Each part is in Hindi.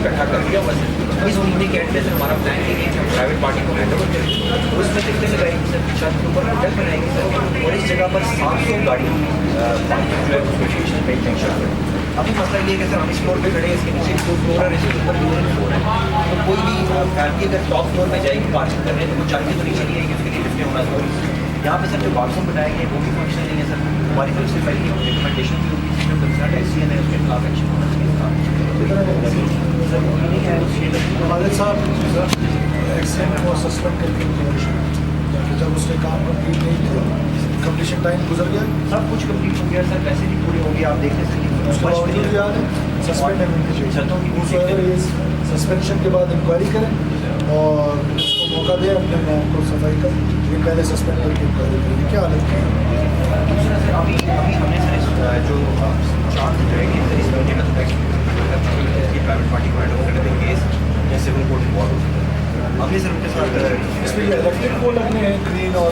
इकट्ठा कर दिया बस इस महीने के एंड में से हमारा प्लान है कि हम प्राइवेट पार्टी को हैंड ओवर करें। उसमें कितने लगाएंगे सर, छत के ऊपर होटल बनाएंगे सर, और इस जगह पर 700 गाड़ी पार्किंग जो है उसको स्टेशन पर टेंशन करें। अभी मसला ये है कि सर हम इस फ्लोर पे खड़े हैं, इसके नीचे 2 फ्लोर है, इसके ऊपर 2 फ्लोर है, तो कोई भी फैमिली अगर टॉप फ्लोर पे जाएगी पार्किंग करने तो वो चल के तो नीचे नहीं आएगी, उसके लिए लिफ्टें होना जरूरी है। यहाँ पे सर जो बाथरूम बनाए गए वो भी फंक्शनल नहीं है सर, हमारी तरफ से पहले रिकमेंडेशन भी होगी जो कंसर्न SCN है उसके खिलाफ एक्शन होना चाहिए। खालिद साहब SCN को सस्पेंड करके जब उसने काम कंप्लीट नहीं किया, कंप्लीशन टाइम गुजर गया, सब कुछ कंप्लीट हो गया सर, वैसे भी पूरे हो गए, आप देख सकते हैं। सस्पेंशन के बाद इंक्वायरी करें और उसको मौका दें अपने नाम को सफाई कर, लेकिन पहले सस्पेंड करके इंक्वायरी करेंगे। क्या हालत है दूसरा सर अभी हमने सर जो चार्ज जो है कि इस महीने में प्राइवेट पार्टी को हैंड ओवर करने देंगे केस या सिविल कोर्ट इन्वॉल्व हो सकता है। हमने सर उनके साथ इसमें इलेक्ट्रिक को लगने हैं ग्रीन और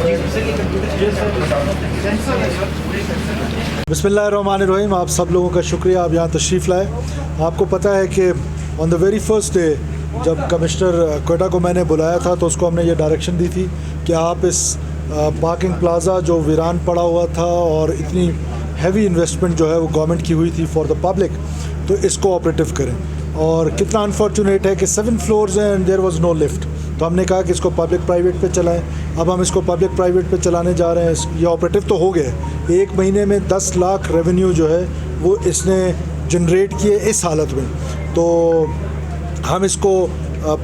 बिस्मिल्लाहिर्रहमानिर्रहीम। आप सब लोगों का शुक्रिया, आप यहाँ तशरीफ़ लाए। आपको पता है कि on the very first day जब कमिश्नर क्वेटा को मैंने बुलाया था तो उसको हमने ये डायरेक्शन दी थी कि आप इस पार्किंग प्लाज़ा जो वीरान पड़ा हुआ था और इतनी हैवी इन्वेस्टमेंट जो है वो गवर्नमेंट की हुई थी फॉर द पब्लिक, तो इसको ऑपरेटिव करें। और कितना अनफॉर्चुनेट है कि 7 फ्लोर्स हैं and there was no lift, तो हमने कहा कि इसको पब्लिक प्राइवेट पे चलाएं। अब हम इसको पब्लिक प्राइवेट पे चलाने जा रहे हैं। ये ऑपरेटिव तो हो गया, 1 महीने में 10 लाख रेवेन्यू जो है वो इसने जनरेट किए इस हालत में। तो हम इसको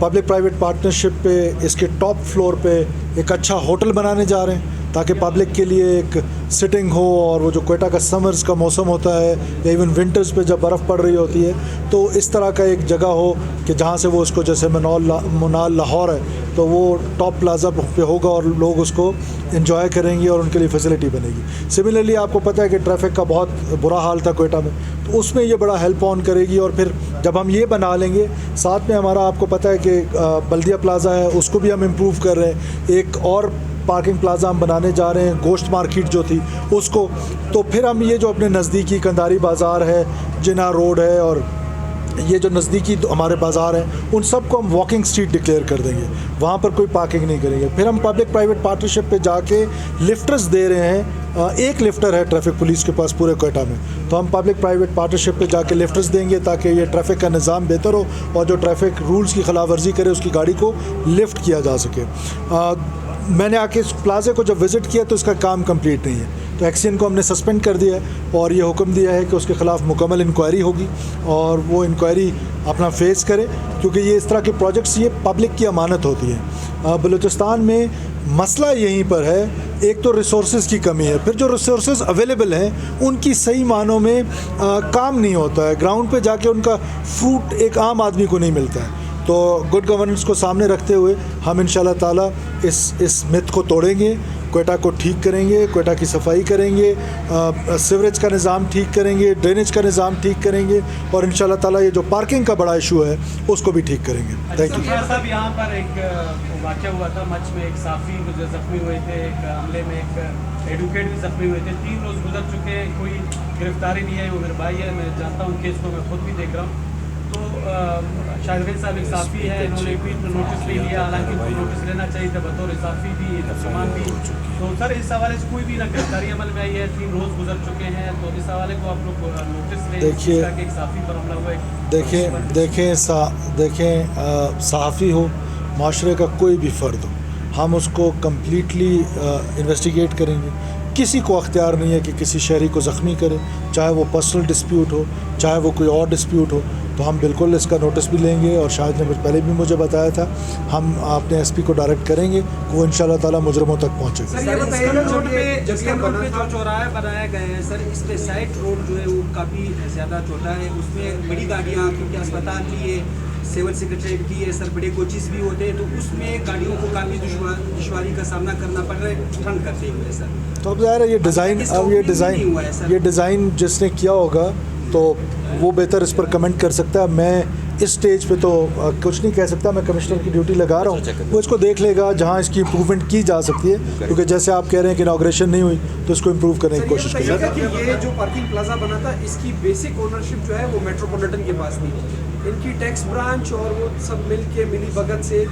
पब्लिक प्राइवेट पार्टनरशिप पे इसके टॉप फ्लोर पे एक अच्छा होटल बनाने जा रहे हैं ताकि पब्लिक के लिए एक सिटिंग हो, और वो जो क्वेटा का समर्स का मौसम होता है या इवन विंटर्स पे जब बर्फ़ पड़ रही होती है तो इस तरह का एक जगह हो कि जहाँ से वो उसको, जैसे मनाल लाहौर है तो वो टॉप प्लाज़ा पे होगा और लोग उसको एंजॉय करेंगे और उनके लिए फैसिलिटी बनेगी। सिमिलरली आपको पता है कि ट्रैफिक का बहुत बुरा हाल था क्वेटा में, तो उसमें ये बड़ा हेल्प ऑन करेगी। और फिर जब हम ये बना लेंगे, साथ में हमारा आपको पता है कि बल्दिया प्लाज़ा है उसको भी हम इम्प्रूव कर रहे हैं, एक और पार्किंग प्लाज़ा हम बनाने जा रहे हैं, गोश्त मार्केट जो थी उसको। तो फिर हम ये जो अपने नज़दीकी कंधारी बाज़ार है, जिना रोड है और ये जो नज़दीकी हमारे बाज़ार हैं उन सब को हम वॉकिंग स्ट्रीट डिक्लेयर कर देंगे, वहाँ पर कोई पार्किंग नहीं करेंगे। फिर हम पब्लिक प्राइवेट पार्टनरशिप पे जाके लिफ्टर्स दे रहे हैं, एक लिफ्टर है ट्रैफिक पुलिस के पास पूरे क्वेटा में, तो हम पब्लिक प्राइवेट पार्टनरशिप पे जाके लिफ्टर्स देंगे ताकि ये ट्रैफिक का निज़ाम बेहतर हो और जो ट्रैफिक रूल्स की खिलाफ वर्जी करे उसकी गाड़ी को लिफ्ट किया जा सके। मैंने आके इस प्लाज़े को जब विज़िट किया तो इसका काम कंप्लीट नहीं है, तो एक्सियन को हमने सस्पेंड कर दिया है और ये हुक्म दिया है कि उसके ख़िलाफ़ मुकम्मल इंक्वायरी होगी और वो इंक्वायरी अपना फेस करे, क्योंकि ये इस तरह के प्रोजेक्ट्स ये पब्लिक की अमानत होती है। बलूचिस्तान में मसला यहीं पर है, एक तो रिसोर्सेज की कमी है, फिर जो रिसोर्सेज अवेलेबल हैं उनकी सही मानों में काम नहीं होता है, ग्राउंड पे जाके उनका फ्रूट एक आम आदमी को नहीं मिलता है। तो गुड गवर्नेंस को सामने रखते हुए हम इंशाल्लाह ताला इस मिथ को तोड़ेंगे, क्वेटा को ठीक करेंगे, क्वेटा की सफाई करेंगे, सीवरेज का निज़ाम ठीक करेंगे, ड्रेनेज का निज़ाम ठीक करेंगे और इंशाल्लाह ताला ये जो पार्किंग का बड़ा इशू है उसको भी ठीक करेंगे। Thank you. साहब, यहाँ पर एक वाक़या हुआ था मच में, एक साफ़ी जो ज़ख्मी हुए थे, एक हमले में एक एडवोकेट भी ज़ख्मी हुए थे, 3 रोज़ गुजर चुके हैं, कोई गिरफ्तारी नहीं है। वो मेरे भाई है, मैं जानता हूँ केस को, मैं खुद भी देख रहा हूँ। तो शाहिद साहब एक साफ़ी है, इन्होंने भी नोटिस ले लिया, हालांकि कोई नोटिस लेना चाहिए था, बतौर साफ़ी भी तर्जुमान भी। तो सर इस हवाले से कोई भी ना गिरफ्तारी अमल में आई है, 3 रोज़ गुजर चुके हैं, तो इस हवाले को आप लोग नोटिस लें। देखिए एक साफ़ी पर हमला हुआ है, देखें सहाफ़ी हो, माशरे का कोई भी फ़र्द हो, हम उसको कम्प्लीटली इन्वेस्टिगेट करेंगे। किसी को अख्तियार नहीं है कि किसी शहरी को ज़ख्मी करे, चाहे वो पर्सनल डिस्प्यूट हो, चाहे वो कोई और डिस्प्यूट हो, तो हम बिल्कुल इसका नोटिस भी लेंगे। और शाहिद ने पहले भी मुझे बताया था, हम अपने SP को डायरेक्ट करेंगे कि वो इंशाल्लाह ताला मुजरमों तक पहुँचे। सर ये बताइए, रोड पे जो चौराहे बनाए गए हैं सर, इस पे साइड रोड जो है वो काफ़ी ज़्यादा छोटा है, उसमें बड़ी गाड़ियाँ, क्योंकि अस्पताल भी है, सिविल सेक्रेटरीट भी है सर, बड़े कोचेस भी होते हैं, तो उसमें गाड़ियों को काफ़ी दुश्वारी का सामना करना पड़ रहा है ठंड करते हुए सर। तो अब ज़ाहिर है ये डिज़ाइन जिसने किया होगा तो वो बेहतर इस पर कमेंट कर सकता है। मैं इस स्टेज पे तो कुछ नहीं कह सकता, मैं कमिश्नर की ड्यूटी लगा रहा हूँ, वो इसको देख लेगा जहाँ इसकी इम्प्रूवमेंट की जा सकती है, क्योंकि जैसे आप कह रहे हैं कि इनॉग्रेशन नहीं हुई तो इसको इम्प्रूव करने की कोशिश करेंगे। ये जो पार्किंग प्लाजा बना था इसकी बेसिक ओनरशिप जो है वो मेट्रोपॉलिटन के पास थी, इनकी टैक्स ब्रांच और वो सब मिल के मिली भगत से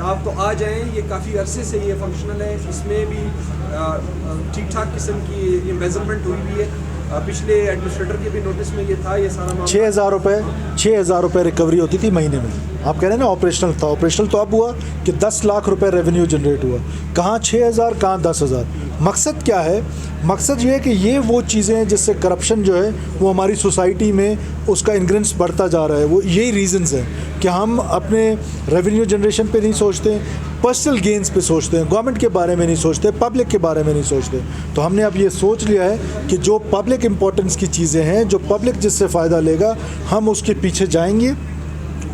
आप तो आ जाएं, ये काफ़ी अरसे से ये फंक्शनल है, इसमें भी ठीक ठाक किस्म की इन्वेस्टमेंट हुई भी है। पिछले एडमिनिस्ट्रेटर के भी नोटिस में ये था, ये सारा मामला 6,000 रुपये रिकवरी होती थी महीने में। आप कह रहे हैं ना ऑपरेशनल था, ऑपरेशनल तो अब हुआ कि 10 लाख रुपए रेवेन्यू जनरेट हुआ। कहाँ 6,000, कहाँ 10,000। मकसद क्या है? मकसद ये है कि ये वो चीज़ें हैं जिससे करप्शन जो है वो हमारी सोसाइटी में उसका इंग्रेंस बढ़ता जा रहा है। वो यही रीजंस हैं कि हम अपने रेवेन्यू जनरेशन पे नहीं सोचते, पर्सनल गेंस पे सोचते हैं, गवर्नमेंट के बारे में नहीं सोचते, पब्लिक के बारे में नहीं सोचते। तो हमने अब ये सोच लिया है कि जो पब्लिक इंपॉर्टेंस की चीज़ें हैं, जो पब्लिक जिससे फ़ायदा लेगा, हम उसके पीछे जाएंगे।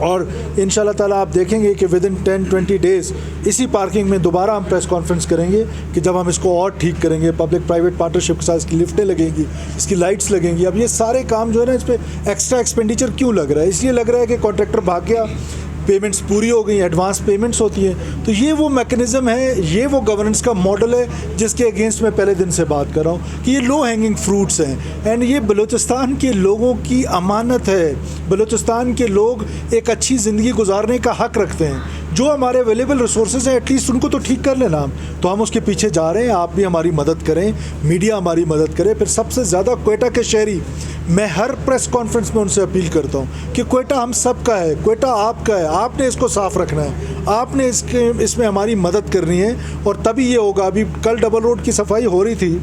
और इंशाल्लाह ताला आप देखेंगे कि विदिन 10-20 डेज़ इसी पार्किंग में दोबारा हम प्रेस कॉन्फ्रेंस करेंगे कि जब हम इसको और ठीक करेंगे, पब्लिक प्राइवेट पार्टनरशिप के साथ इसकी लिफ्टें लगेंगी, इसकी लाइट्स लगेंगी। अब ये सारे काम जो है ना, इस पर एक्स्ट्रा एक्सपेंडिचर क्यों लग रहा है? इसलिए लग रहा है कि कॉन्ट्रैक्टर भाग गया, पेमेंट्स पूरी हो गई, एडवांस पेमेंट्स होती हैं। तो ये वो मैकेनिज़्म है, ये वो गवर्नेंस का मॉडल है जिसके अगेंस्ट मैं पहले दिन से बात कर रहा हूँ कि ये लो हैंगिंग फ्रूट्स हैं। एंड ये बलूचिस्तान के लोगों की अमानत है। बलूचिस्तान के लोग एक अच्छी ज़िंदगी गुजारने का हक़ रखते हैं। जो हमारे अवेलेबल रिसोर्सेज हैं एटलीस्ट उनको तो ठीक कर लेना। तो हम उसके पीछे जा रहे हैं। आप भी हमारी मदद करें, मीडिया हमारी मदद करे। फिर सबसे ज़्यादा क्वेटा के शहरी, मैं हर प्रेस कॉन्फ्रेंस में उनसे अपील करता हूँ कि क्वेटा हम सब का है, क्वेटा आपका है, आपने इसको साफ़ रखना है, आपने इसमें हमारी मदद करनी है और तभी ये होगा। अभी कल डबल रोड की सफाई हो रही थी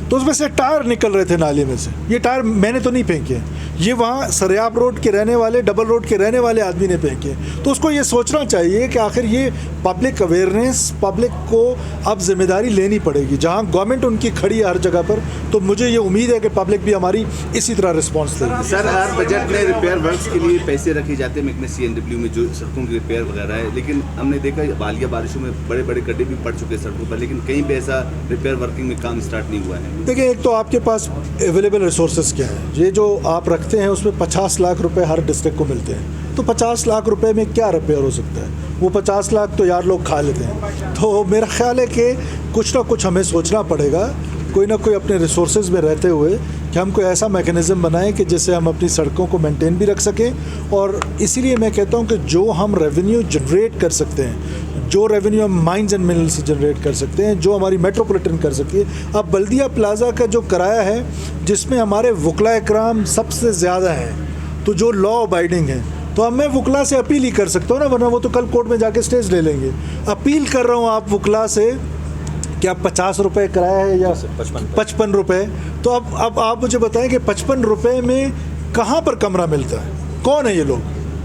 तो उसमें से टायर निकल रहे थे नाले में से। ये टायर मैंने तो नहीं फेंके, ये वहाँ सरियाब रोड के रहने वाले, डबल रोड के रहने वाले आदमी ने फेंके। तो उसको ये सोचना चाहिए कि आखिर ये पब्लिक अवेयरनेस, पब्लिक को अब जिम्मेदारी लेनी पड़ेगी। जहाँ गवर्नमेंट उनकी खड़ी है हर जगह पर, तो मुझे ये उम्मीद है कि पब्लिक भी हमारी इसी तरह रिस्पॉन्स देगी। सर, हर बजट में रिपेयर वर्क्स के लिए पैसे रखे जाते हैं महकमे CNW में, जो सड़कों की रिपेयर वगैरह है, लेकिन हमने देखा हालिया बारिशों में बड़े बड़े गड्ढे भी पड़ चुके हैं सड़कों पर, लेकिन कहीं भी ऐसा रिपेयर वर्किंग में काम स्टार्ट नहीं हुआ है। देखिए, एक तो आपके पास अवेलेबल रिसोर्सेज क्या है? ये जो आप रखते हैं उसमें 50 लाख रुपए हर डिस्ट्रिक्ट को मिलते हैं। तो 50 लाख रुपए में क्या रिपेयर हो सकता है? वो 50 लाख तो यार लोग खा लेते हैं। तो मेरा ख्याल है कि कुछ ना कुछ हमें सोचना पड़ेगा, कोई ना कोई अपने रिसोर्सेज में रहते हुए, कि हम कोई ऐसा मैकेनिज़्म बनाएं कि जिससे हम अपनी सड़कों को मेंटेन भी रख सकें। और इसीलिए मैं कहता हूं कि जो हम रेवेन्यू जनरेट कर सकते हैं, जो रेवेन्यू हम माइंस एंड मिनरल्स से जनरेट कर सकते हैं, जो हमारी मेट्रोपॉलिटन कर सकती है। अब बल्दिया प्लाजा का जो किराया है, जिसमें हमारे वकला इकराम सबसे ज़्यादा हैं, तो जो लॉ अबाइडिंग है, तो अब मैं वकला से अपील ही कर सकता हूँ ना, वरना वो तो कल कोर्ट में जाके स्टेज ले लेंगे। अपील कर रहा हूँ आप वकला से कि आप 50 रुपये किराया है या 55 रुपये। तो अब आप मुझे बताएं कि 55 रुपये में कहाँ पर कमरा मिलता है? कौन है ये लोग?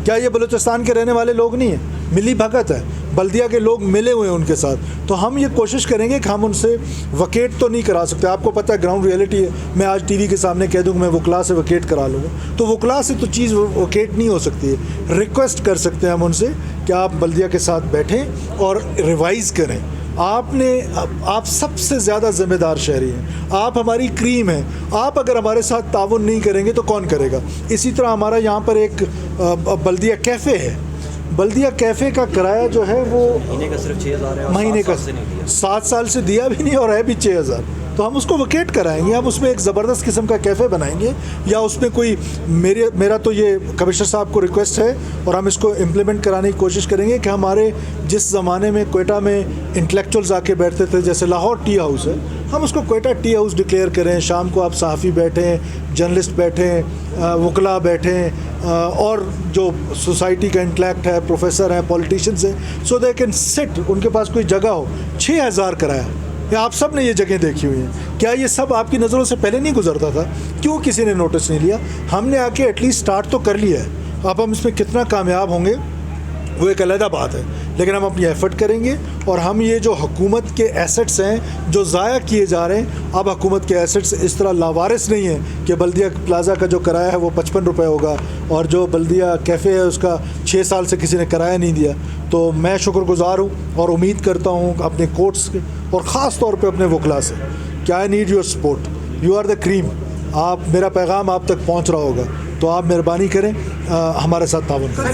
क्या ये बलूचिस्तान के रहने वाले लोग नहीं हैं? मिली भगत है, बल्दिया के लोग मिले हुए हैं उनके साथ। तो हम ये कोशिश करेंगे कि हम उनसे वकेट तो नहीं करा सकते। आपको पता है ग्राउंड रियलिटी है, मैं आज टीवी के सामने कह दूँ कि मैं वकला से वकेट करा लूँगा, तो वकला से तो चीज़ वकेट नहीं हो सकती है। रिक्वेस्ट कर सकते हैं हम उनसे कि आप बल्दिया के साथ बैठें और रिवाइज़ करें। आप सबसे ज़्यादा ज़िम्मेदार शहरी हैं, आप हमारी क्रीम हैं। आप अगर हमारे साथ ताउन नहीं करेंगे तो कौन करेगा? इसी तरह हमारा यहाँ पर एक बल्दिया कैफ़े है। बल्दिया कैफ़े का किराया जो है वो महीने का सिर्फ 6,000 है, महीने का 7 साल से दिया भी नहीं और है भी 6,000। तो हम उसको वकेट कराएंगे, हम उसमें एक ज़बरदस्त किस्म का कैफ़े बनाएंगे, या उसमें कोई मेरा तो ये कमिश्नर साहब को रिक्वेस्ट है और हम इसको इम्प्लीमेंट कराने की कोशिश करेंगे कि हमारे जिस ज़माने में क्वेटा में इंटेलेक्चुअल्स आके बैठते थे, जैसे लाहौर टी हाउस है, हम उसको क्वेटा टी हाउस डिक्लेयर करें। शाम को आप सहाफ़ी बैठें, जर्नलिस्ट बैठें, वकला बैठें, और जो सोसाइटी का इंटेलेक्ट है, प्रोफेसर हैं, पॉलिटिशियंस हैं, सो दे कैन सिट, उनके पास कोई जगह हो। 6,000 कराया, या आप सब ने ये जगह देखी हुई हैं। क्या ये सब आपकी नज़रों से पहले नहीं गुजरता था? क्यों किसी ने नोटिस नहीं लिया? हमने आके एटलीस्ट स्टार्ट तो कर लिया है। अब हम इसमें कितना कामयाब होंगे वो एक अलग बात है, लेकिन हम अपनी एफ़र्ट करेंगे। और हम ये जो हुकूमत के एसेट्स हैं जो ज़ाया किए जा रहे हैं, अब हुकूमत के एसेट्स इस तरह लावारिस नहीं है कि बल्दिया प्लाज़ा का जो किराया है वो 55 रुपये होगा और जो बल्दिया कैफ़े है उसका 6 साल से किसी ने किराया नहीं दिया। तो मैं शुक्रगुज़ार हूँ और उम्मीद करता हूँ अपने कोर्ट्स के और ख़ास तौर पे अपने वकला से कि I need your support, you are the cream. आप, मेरा पैगाम आप तक पहुँच रहा होगा, तो आप मेहरबानी करें, हमारे साथ ताउन करें।